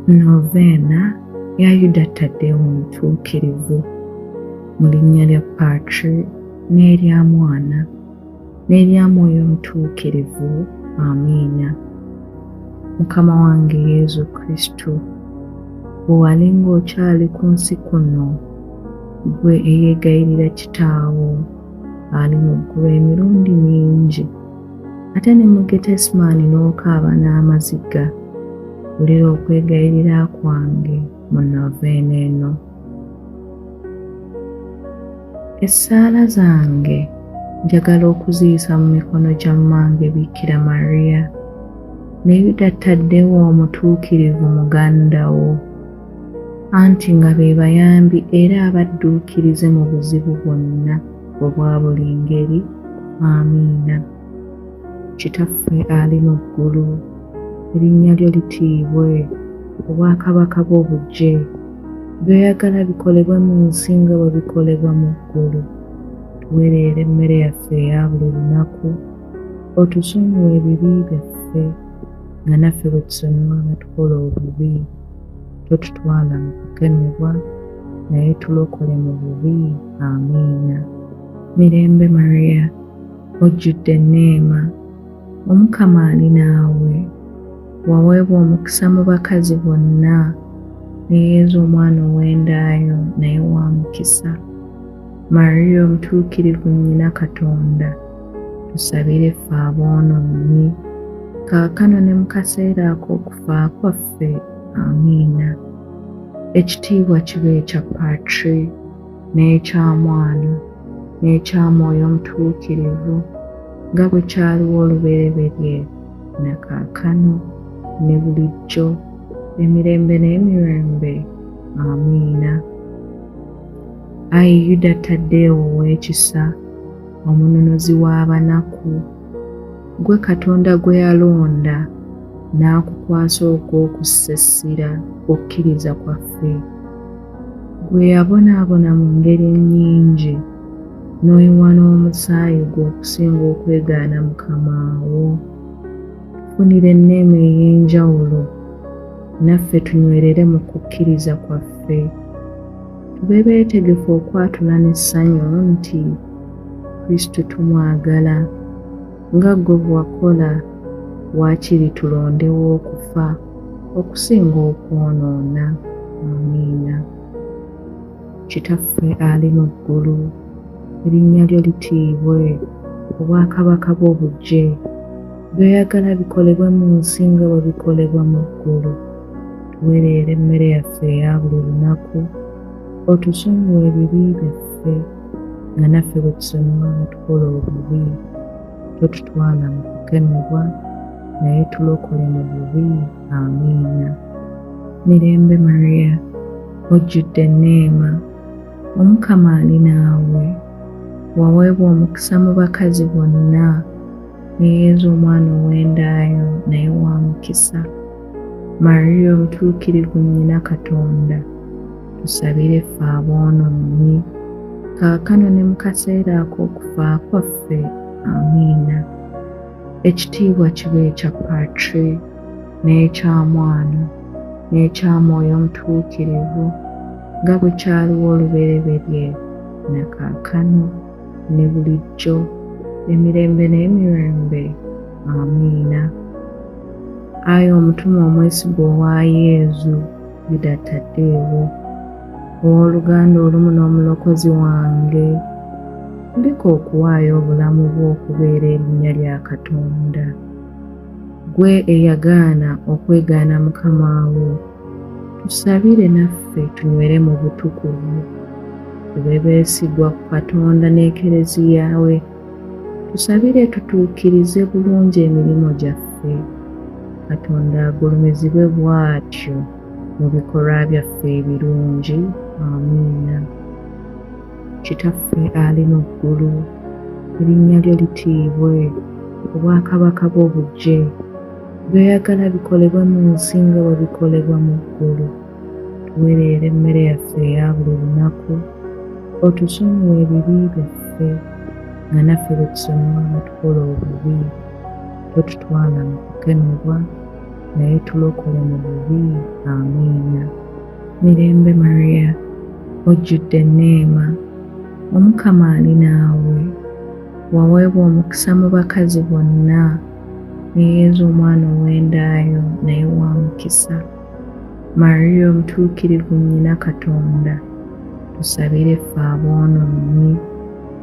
Novena ya Yuda Taddeo Omutuukirivu mu linnya lya Patri n'erya Mwana n'erya Mwoyo Omutuukirivu. Amiina. Mukama wange Yesu Kristo, bwe wali ng'okyali ku nsi kuno, gwe eyeegayirira Kitaawo ali mu ggulu emirundi mingi, ate ne mu Getesemaani n'okaaba n'amaziga, wulira okwegayirira kwange mu Novena eno. Essaala zange njagala okuziyisa mu mikono gya mmange Bikira Mariya ne Yuda Taddeo Omutuukirivu muganda wo, anti nga be bayambi era abadduukirize mu buzibu bwonna obwa buli ngeri. Amiina. Kitaffe ali mu ggulu, erinnya lyo litiibwe, obwakabaka bwo bujje, by'oyagala bikolebwe mu nsi nga bwe bikolebwa mu ggulu. Tuweerere emmere yaffe eya buli lunaku, otusonyiwe ebibi byaffe nga naffe bwe tusonyiwa abatukola obubi. Totutwala mu kukemebwa, naye tulokole mu bubi. Amiina. Mirembe Mariya, ojjudde enneema, Omukama ali naawe, waweebwa omukisa mu bakazi bonna, ne Yesu omwana ow'endaayo naye wa mukisa. Mariya omutuukirivu nnyina Katonda, tusabire ffe aboonoonyi, kaakano ne mu kaseera ak'okufa kwaffe. Amiina. Ekitiibwa kibe ekya Patri n'ekya Mwana n'ekya Mwoyo Omutuukirivu, nga bwe kyaliwo olubereberye na kaakano ne bulijjo emirembe n'emirembe. Amiina. Ayi Yuda Taddeo ow'ekisa, omununuzi w'abanaku, gwe Katonda gwe yalonda n'akukwasa ogw'okussa essira okkiriza kwaffe, gwe yabonaabona mu ngeri nnyingi n'oyiwa n'omusaayi gwe okusinga okwegaana Mukama wo. Tufunire enneema ey'enjawulo, naffe tunywerere mu kukkiriza kwaffe, tube beetegefu okwatula n'essanyu nti Kristo tumwagala, nga ggwe bwe wakola waakiri tulondewo okufa okusinga okwonoona. Amiina. Kitaffe ali mu ggulu, erinnya lyo litiibwe, obwakabaka bwo bujje, by'oyagala bikolebwe mu nsi nga bwe bikolebwa mu ggulu. Tuweerere emmere yaffe eya buli lunaku, otusonyiwe ebibi byaffe nga naffe bwe tusonyiwa abatukola obubi. Totutwala mu kukemebwa, naye tulokole mu bubi. Amiina. Mirembe Mariya, ojjudde enneema, Omukama ali naawe, waweebwa omukisa mu bakazi bonna, ne Yesu omwana ow'endaayo naye wa mukisa. Mariya omutuukirivu nnyina Katonda, tusabire ffe aboonoonyi, kaakano ne mu kaseera ak'okufa kwaffe. Amiina. Ekitiibwa kibe ekya Patri n'ekya Mwana n'ekya Mwoyo Omutuukirivu, nga bwe kyaliwo olubereberye na kaakano ne bulijjo emirembe n'emirembe. Amiina. Ayi omutume omwesigwa owa Yesu Yuda Taddeo, owooluganda olumu n'omulokozi wange, kuleka okuwaayo obulamu bwo okubeera erinnya lya Katonda. Gwe eyagaana okwegaana Mukama wo, tusabire naffe tunywere mu butukuvu, tube beesigwa ku Katonda n'ekereziya we, tusabire tutuukirize bulungi emirimu gyaffe, Katonda agulumizibwe bw'atyo mu bikolwa byaffe ebirungi. Amiina. Kitaffe ali mu ggulu, erinnya lyo litiibwe, obwakabaka bwo bujje, by'oyagala bikolebwe mu nsi nga bwe bikolebwa mu ggulu. Tuweerere emmere yaffe eya buli lunaku, otusonyiwe ebibi byaffe nga naffe bwe tusonyiwa abatukola obubi. Totutwala mu kukemebwa, naye tulokole mu bubi. Amiina. Mirembe Maria, ojjudde enneema, Omukama ali naawe, waweebwa omukisa mu bakazi bonna, ne Yesu omwana ow'endaayo naye wa mukisa. Maria omutuukirivu nnyina Katonda, tusabire ffe aboonoonyi,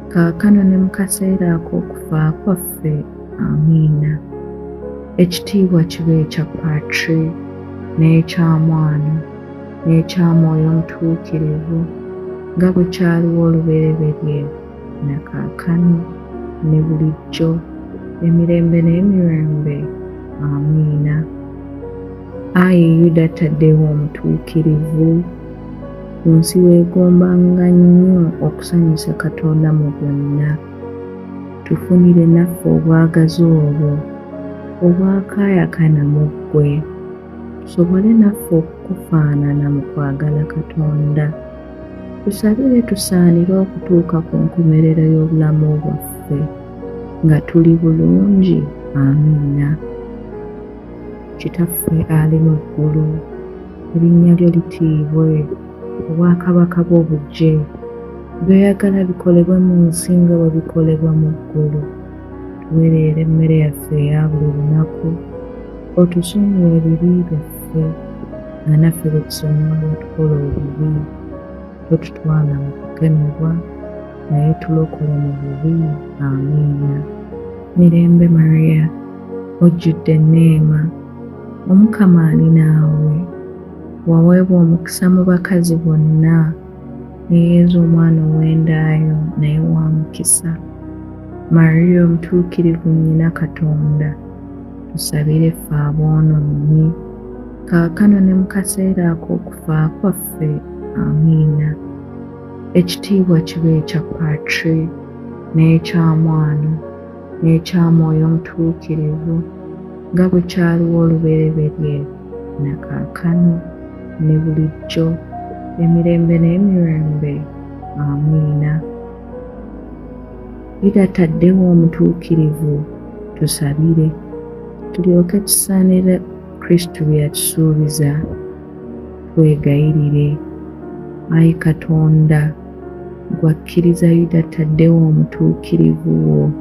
kaakano ne mu kaseera ak'okufa kwaffe. Amiina. Ekitiibwa kibe ekya Patri, n'ekya Mwana, n'ekya Mwoyo Omutuukirivu, nga bwe kyaliwo olubereberye, na kaakano, ne bulijjo, emirembe n'emirembe. Amiina. Ayi Yuda Taddeo Omutuukirivu, ku nsi weegombanga nnyo okusanyusa Katonda mu byonna, tufunire naffe obwagazi obwo obwakaayakana mu ggwe, tusobole naffe okukufaanana mu kwagala Katonda. Tusabire tusaanire okutuuka ku nkomerero y'obulamu bwaffe nga tuli bulungi. Amiina. Kitaffe ali mu ggulu, erinnya lyo litiibwe, obwakabaka bwo bujje, by'oyagala bikolebwe mu nsi nga bwe bikolebwa mu ggulu. Tuweerere emmere yaffe eya buli lunaku, otusonyiwe ebibi byaffe nga naffe bwe tusonyiwa abatukola obubi. Totutwala mu kukemebwa, naye tulokole mu bubi. Amiina. Mirembe Maria, ojjudde enneema, Omukama ali naawe, waweebwa omukisa mu bakazi bonna, ne Yesu omwana ow'endaayo naye wa mukisa. Maria omutuukirivu nnyina Katonda, tusabire ffe aboonoonyi, kaakano ne mu kaseera ak'okufa kwaffe. Amiina. Ekitiibwa kibe ekya Patri, n'ekya Mwana, n'ekya Mwoyo Omutuukirivu, nga bwe kyaliwo olubereberye, na kaakano, ne bulijjo, emirembe n'emirembe. Amiina. Yuda Taddeo Omutuukirivu, tusabire, tulyoke tusaanire Kristo bye yatusuubiza. Twegayirire. Ayi Katonda, gwakkiriza Yuda Taddeo Omutuukirivu wo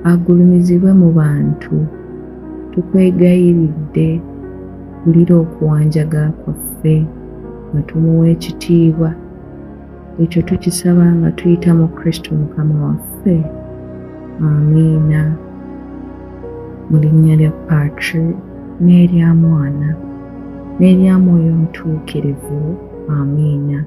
agulumizibwe mu bantu, tukwegayiridde, wulira okuwanjaga kwaffe nga tumuwa ekitiibwa. Ekyo tukisaba nga tuyita mu Kristo Mukama waffe. Amiina. Mu linnya lya Patri, n'erya Mwana, n'erya Mwoyo Omutuukirivu. Amiina.